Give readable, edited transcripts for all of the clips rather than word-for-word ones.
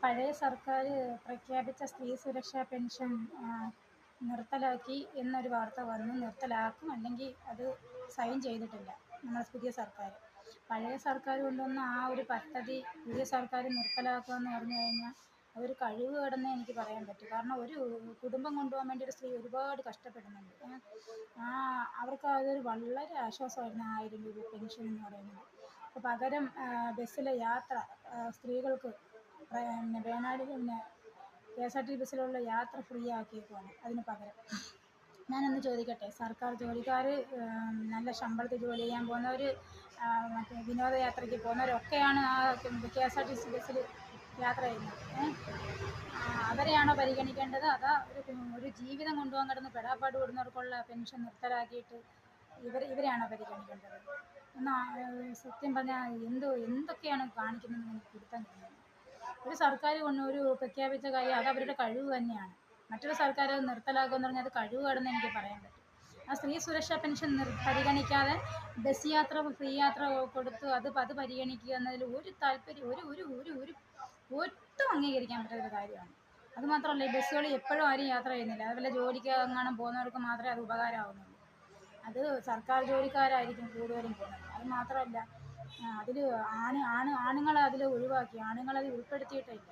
പഴയ സർക്കാർ പ്രഖ്യാപിച്ച സ്ത്രീ സുരക്ഷാ പെൻഷൻ നിർത്തലാക്കി എന്നൊരു വാർത്ത വന്നു. നിർത്തലാക്കും, അല്ലെങ്കിൽ അത് സൈൻ ചെയ്തിട്ടില്ല നമ്മുടെ പുതിയ സർക്കാർ. പഴയ സർക്കാർ കൊണ്ടുവന്ന ആ ഒരു പദ്ധതി പുതിയ സർക്കാർ നിർത്തലാക്കുക എന്ന് പറഞ്ഞു കഴിഞ്ഞാൽ അതൊരു കഴിവ് കടന്നേ എനിക്ക് പറയാൻ പറ്റും. കാരണം ഒരു കുടുംബം കൊണ്ടുപോകാൻ വേണ്ടി ഒരു സ്ത്രീ ഒരുപാട് കഷ്ടപ്പെടുന്നുണ്ട്. അവർക്ക് അതൊരു വളരെ ആശ്വാസമായിരുന്നു 1000 രൂപ പെൻഷൻ എന്ന് പറയുന്നത്. അപ്പോൾ പകരം ബസ്സിലെ യാത്ര സ്ത്രീകൾക്ക് വേണാട് KSRTC ബസ്സിലുള്ള യാത്ര ഫ്രീ ആക്കിയേക്കുവാണ് അതിന് പകരം. ഞാനൊന്ന് ചോദിക്കട്ടെ, സർക്കാർ ജോലിക്കാർ നല്ല ശമ്പളത്തിൽ ജോലി ചെയ്യാൻ പോകുന്നവർ, മറ്റേ വിനോദയാത്രയ്ക്ക് പോകുന്നവരൊക്കെയാണ് ആ KSRTC ബസ്സിൽ യാത്ര ചെയ്യുന്നത്. അവരെയാണോ പരിഗണിക്കേണ്ടത്, അതാ ഒരു ജീവിതം കൊണ്ടുപോകാൻ കിടന്ന് പെടാപ്പാട് കൂടുന്നവർക്കുള്ള പെൻഷൻ നിർത്തലാക്കിയിട്ട് ഇവരെയാണോ പരിഗണിക്കേണ്ടത്? സത്യം പറഞ്ഞാൽ എന്തൊക്കെയാണ് കാണിക്കുന്നതെന്ന് എനിക്ക് പിടുത്തം കിട്ടുന്നത്. ഒരു സർക്കാർ ഒരു പ്രഖ്യാപിച്ച കാര്യം അത് അവരുടെ കഴിവ് തന്നെയാണ്. മറ്റൊരു സർക്കാർ അത് നിർത്തലാക്കുമെന്ന് പറഞ്ഞാൽ അത് കഴിവ് കടന്ന് എനിക്ക് പറയാൻ പറ്റും. ആ സ്ത്രീ സുരക്ഷാ പെൻഷൻ പരിഗണിക്കാതെ ബസ് യാത്ര ഫ്രീ യാത്ര കൊടുത്ത് അത് പരിഗണിക്കുക എന്നതിൽ ഒരു താല്പര്യം ഒട്ടും അംഗീകരിക്കാൻ പറ്റാത്തൊരു കാര്യമാണ്. അതുമാത്രമല്ല, ഈ ബസ്സുകളിൽ എപ്പോഴും ആരും യാത്ര ചെയ്യുന്നില്ല. അതുപോലെ ജോലിക്ക് എങ്ങാനും പോകുന്നവർക്ക് മാത്രമേ അത് ഉപകാരമാകുന്നുള്ളൂ. അത് സർക്കാർ ജോലിക്കാരായിരിക്കും കൂടുതലും പോകുന്നത്. അത് മാത്രമല്ല, അതിൽ ആണുങ്ങളെ അതിൽ ഒഴിവാക്കി, ആണുങ്ങളത് ഉൾപ്പെടുത്തിയിട്ടില്ല.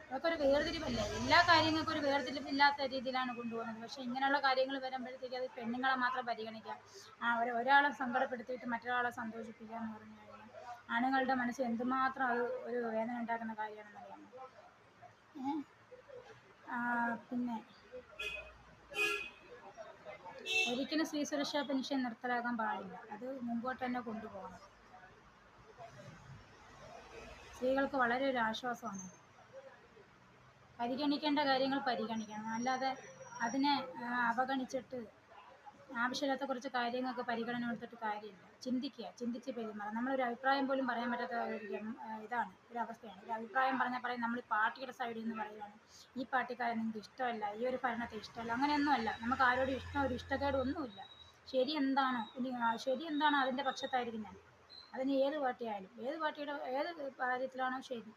അതൊക്കെ ഒരു വേർതിരിവല്ലേ? എല്ലാ കാര്യങ്ങൾക്കും ഒരു വേർതിരിവില്ലാത്ത രീതിയിലാണ് കൊണ്ടുപോകുന്നത്. പക്ഷേ ഇങ്ങനെയുള്ള കാര്യങ്ങൾ വരുമ്പോഴത്തേക്ക് അത് പെണ്ണുങ്ങളെ മാത്രം പരിഗണിക്കുക, ഒരാളെ സങ്കടപ്പെടുത്തിയിട്ട് മറ്റൊരാളെ സന്തോഷിപ്പിക്കുക എന്ന് പറഞ്ഞു കഴിഞ്ഞാൽ ആണുങ്ങളുടെ മനസ്സ് എന്തുമാത്രം അത് ഒരു വേദന ഉണ്ടാക്കുന്ന കാര്യമാണെന്ന് അറിയാമോ? പിന്നെ ഒരിക്കലും സ്ത്രീ സുരക്ഷാ പെൻഷൻ നിർത്തലാക്കാൻ പാടില്ല. അത് മുമ്പോട്ട് തന്നെ കൊണ്ടുപോകണം. സ്ത്രീകൾക്ക് വളരെ ഒരു ആശ്വാസമാണ്. പരിഗണിക്കേണ്ട കാര്യങ്ങൾ പരിഗണിക്കണം, അല്ലാതെ അതിനെ അവഗണിച്ചിട്ട് ആവശ്യമില്ലാത്ത കുറച്ച് കാര്യങ്ങൾക്ക് പരിഗണന കൊടുത്തിട്ട് കാര്യമില്ല. ചിന്തിച്ച് പെരുമാറാം. നമ്മളൊരു അഭിപ്രായം പോലും പറയാൻ പറ്റാത്ത ഇതാണ് ഒരു അവസ്ഥയാണ്. ഒരു അഭിപ്രായം പറഞ്ഞാൽ നമ്മൾ പാർട്ടിയുടെ സൈഡിൽ നിന്ന് പറയുകയാണ്, ഈ പാർട്ടിക്കാരെ നിങ്ങൾക്ക് ഇഷ്ടമല്ല, ഈ ഒരു ഭരണത്തെ ഇഷ്ടമല്ല. അങ്ങനെയൊന്നുമല്ല. നമുക്ക് ആരോടും ഒരു ഇഷ്ടക്കേടും ഒന്നുമില്ല. ശരി എന്താണോ അതിൻ്റെ പക്ഷത്തായിരിക്കും ഞാൻ. അതിന് ഏത് പാർട്ടിയായാലും, ഏത് കാര്യത്തിലാണോ ശരി,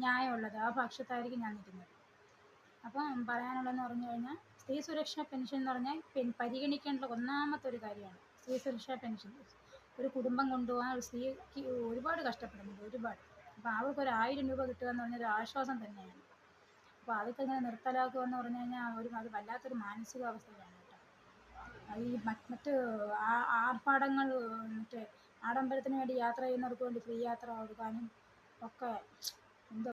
ന്യായമുള്ളത്, ആ പക്ഷത്തായിരിക്കും ഞാൻ നിൽക്കുന്നത്. അപ്പം പറയാനുള്ളതെന്ന് പറഞ്ഞു കഴിഞ്ഞാൽ, സ്ത്രീ സുരക്ഷാ പെൻഷൻ എന്ന് പറഞ്ഞാൽ പരിഗണിക്കേണ്ട ഒന്നാമത്തെ ഒരു കാര്യമാണ് സ്ത്രീ സുരക്ഷാ പെൻഷൻ. ഒരു കുടുംബം കൊണ്ടുപോകാൻ ഒരു സ്ത്രീക്ക് ഒരുപാട് കഷ്ടപ്പെടുന്നുണ്ട്, ഒരുപാട്. അപ്പോൾ അവർക്കൊരു 1000 രൂപ കിട്ടുക എന്ന് പറഞ്ഞൊരു ആശ്വാസം തന്നെയാണ്. അപ്പോൾ അതൊക്കെ ഇങ്ങനെ നിർത്തലാക്കുക എന്ന് പറഞ്ഞു കഴിഞ്ഞാൽ അത് വല്ലാത്തൊരു മാനസികാവസ്ഥയാണ് കേട്ടോ. ഈ മറ്റ് ആർഭാടങ്ങൾ, മറ്റേ ആഡംബരത്തിന് വേണ്ടി യാത്ര ചെയ്യുന്നവർക്ക് വേണ്ടി ഫ്രീ യാത്ര കൊടുക്കാനും ഒക്കെ